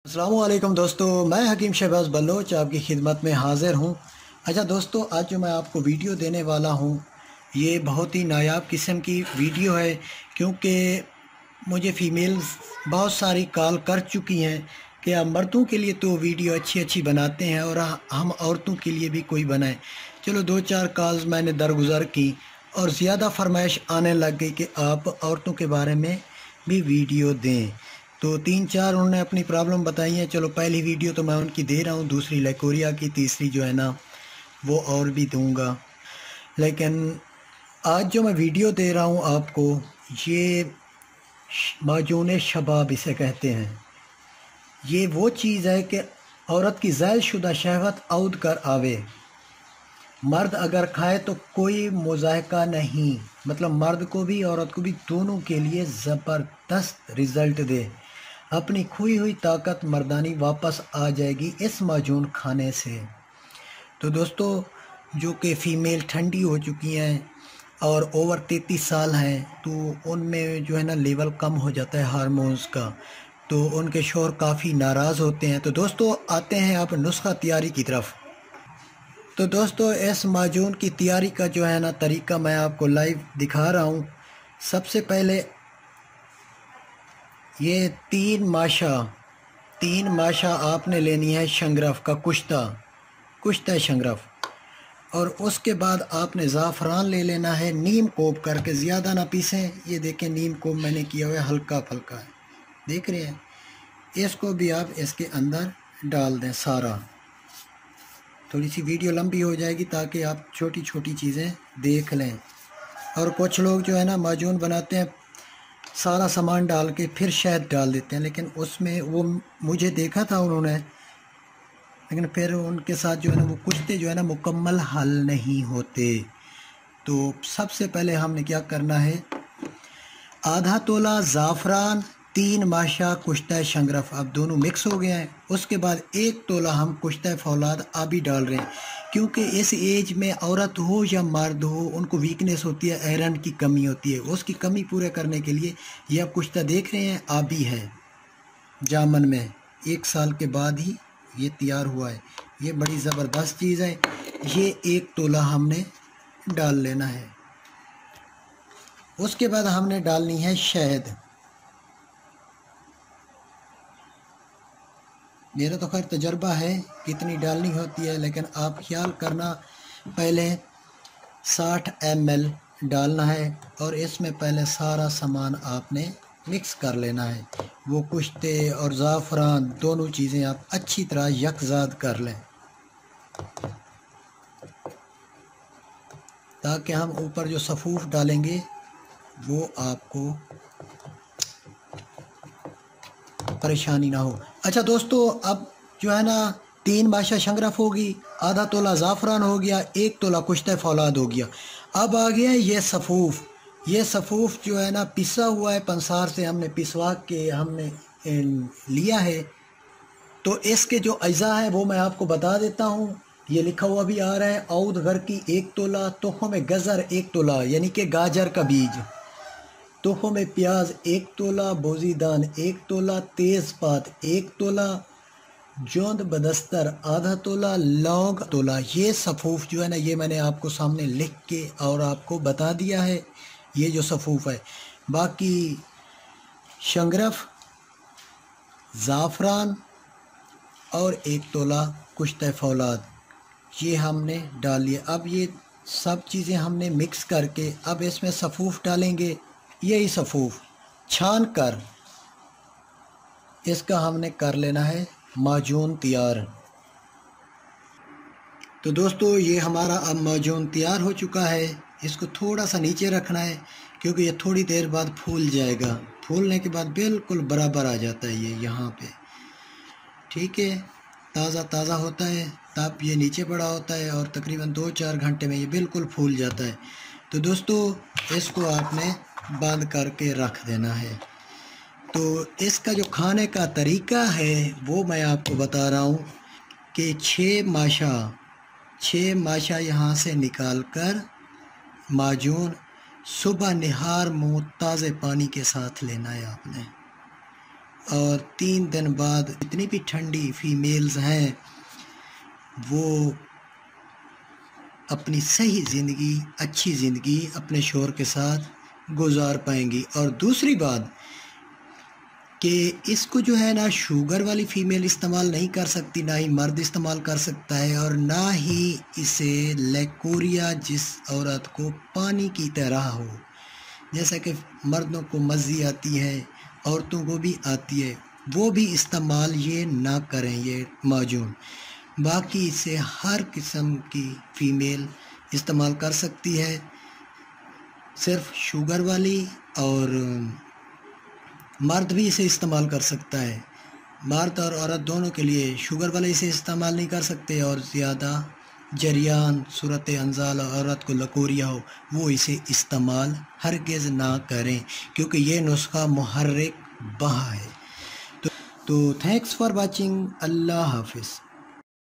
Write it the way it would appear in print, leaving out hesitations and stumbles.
अस्सलामुअलैकुम दोस्तों, मैं हकीम शहबाज बलोच आपकी खिदमत में हाज़िर हूँ। अच्छा दोस्तों, आज जो मैं आपको वीडियो देने वाला हूँ ये बहुत ही नायाब किस्म की वीडियो है, क्योंकि मुझे फ़ीमेल्स बहुत सारी कॉल कर चुकी हैं कि आप मर्दों के लिए तो वीडियो अच्छी अच्छी बनाते हैं और हम औरतों के लिए भी कोई बनाए। चलो दो चार कॉल्स मैंने दरगुज़र की और ज़्यादा फरमाइश आने लग गई कि आप औरतों के बारे में भी वीडियो दें। तो तीन चार उन्होंने अपनी प्रॉब्लम बताई है। चलो पहली वीडियो तो मैं उनकी दे रहा हूँ, दूसरी लाइकोरिया की, तीसरी जो है ना वो और भी दूंगा। लेकिन आज जो मैं वीडियो दे रहा हूँ आपको, ये माजून शबाब इसे कहते हैं। ये वो चीज़ है कि औरत की ज़ायद शुदा शहवत आउद कर आवे। मर्द अगर खाए तो कोई मुज़ायका नहीं, मतलब मर्द को भी औरत को भी दोनों के लिए ज़बरदस्त रिज़ल्ट दे। अपनी खोई हुई ताकत मर्दानी वापस आ जाएगी इस माजून खाने से। तो दोस्तों, जो कि फ़ीमेल ठंडी हो चुकी हैं और ओवर 33 साल हैं, तो उनमें जो है ना लेवल कम हो जाता है हार्मोन्स का, तो उनके शौहर काफ़ी नाराज़ होते हैं। तो दोस्तों, आते हैं आप नुस्खा तैयारी की तरफ। तो दोस्तों, इस माजून की तैयारी का जो है ना तरीका मैं आपको लाइव दिखा रहा हूँ। सबसे पहले ये तीन माशा आपने लेनी है शंगरफ का, कुश्ता शंगरफ। और उसके बाद आपने ज़ाफ़रान ले लेना है, नीम कोप करके, ज़्यादा ना पीसें। ये देखें नीम कोप मैंने किया हुआ है, हल्का फल्का है, देख रहे हैं। इसको भी आप इसके अंदर डाल दें सारा। थोड़ी सी वीडियो लंबी हो जाएगी ताकि आप छोटी छोटी चीज़ें देख लें। और कुछ लोग जो है ना माजून बनाते हैं सारा सामान डाल के फिर शहद डाल देते हैं, लेकिन उसमें वो मुझे देखा था उन्होंने, लेकिन फिर उनके साथ जो है ना वो कुश्ते जो है ना मुकम्मल हल नहीं होते। तो सबसे पहले हमने क्या करना है, आधा तोला ज़ाफ़रान, 3 माशा कुश्ता शंगरफ, अब दोनों मिक्स हो गए हैं। उसके बाद 1 तोला हम कुश्ता फौलाद अभी डाल रहे हैं, क्योंकि इस एज में औरत हो या मर्द हो उनको वीकनेस होती है, आयरन की कमी होती है। उसकी कमी पूरे करने के लिए ये आप कुश्ता देख रहे हैं अभी है जामन में, 1 साल के बाद ही ये तैयार हुआ है। ये बड़ी ज़बरदस्त चीज़ है। ये 1 तोला हमने डाल लेना है। उसके बाद हमने डालनी है शहद। मेरा तो खैर तजर्बा है कितनी डालनी होती है, लेकिन आप ख्याल करना, पहले 60 ml डालना है और इसमें पहले सारा सामान आपने मिक्स कर लेना है। वो कुश्ते और ज़ाफ़रान दोनों चीज़ें आप अच्छी तरह यकजाद कर लें, ताकि हम ऊपर जो सफ़ूफ डालेंगे वो आपको परेशानी ना हो। अच्छा दोस्तों, अब जो है ना 3 माशा शंगरफ होगी, आधा तोला ज़ाफ़रान हो गया, 1 तोला कुश्ता फौलाद हो गया। अब आ गया ये सफ़ूफ। ये सफ़ूफ जो है ना पिसा हुआ है, पंसार से हमने पिसवा के हमने लिया है। तो इसके जो अज़ा है वो मैं आपको बता देता हूँ। ये लिखा हुआ भी आ रहा है, औद घर की 1 तोला, तोहफ़ों में गज़र 1 तोला यानी कि गाजर का बीज, तोहफ़ों में प्याज 1 तोला, बोजीदान 1 तोला, तेज़पात 1 तोला, जोंद बदस्तर आधा तोला, लौंग तोला। ये सफ़ूफ जो है ना ये मैंने आपको सामने लिख के और आपको बता दिया है, ये जो सफ़ूफ है। बाकी शंगरफ, ज़ाफ़रान और 1 तोला कुश्ता फौलाद ये हमने डाल लिया। अब ये सब चीज़ें हमने मिक्स करके अब इसमें सफ़ूफ डालेंगे। यही सफ़ूफ छान कर इसका हमने कर लेना है माजून तैयार। तो दोस्तों, ये हमारा अब माजून तैयार हो चुका है। इसको थोड़ा सा नीचे रखना है, क्योंकि ये थोड़ी देर बाद फूल जाएगा। फूलने के बाद बिल्कुल बराबर आ जाता है ये यहाँ पे, ठीक है। ताज़ा ताज़ा होता है तब ये नीचे पड़ा होता है और तकरीबन 2-4 घंटे में ये बिल्कुल फूल जाता है। तो दोस्तों, इसको आपने बंद करके रख देना है। तो इसका जो खाने का तरीका है वो मैं आपको बता रहा हूँ कि 6 माशा यहाँ से निकाल कर माजून सुबह निहार मुँह ताज़े पानी के साथ लेना है आपने। और 3 दिन बाद जितनी भी ठंडी फीमेल्स हैं वो अपनी सही ज़िंदगी, अच्छी ज़िंदगी अपने शौहर के साथ गुजार पाएंगी। और दूसरी बात कि इसको जो है ना शुगर वाली फ़ीमेल इस्तेमाल नहीं कर सकती, ना ही मर्द इस्तेमाल कर सकता है, और ना ही इसे लेकोरिया जिस औरत को पानी की तरह हो, जैसा कि मर्दों को मज़ी आती है औरतों को भी आती है, वो भी इस्तेमाल ये ना करें ये माजून। बाकी इसे हर किस्म की फ़ीमेल इस्तेमाल कर सकती है, सिर्फ शुगर वाली, और मर्द भी इसे इस्तेमाल कर सकता है। मर्द और औरत दोनों के लिए शुगर वाले इसे इस्तेमाल नहीं कर सकते, और ज़्यादा जरियान सूरत अंजाल औरत को लकोरिया हो वो इसे इस्तेमाल हरगिज़ ना करें, क्योंकि ये नुस्खा मुहर्रिक बहा है। तो थैंक्स फॉर वाचिंग। अल्लाह हाफिज़।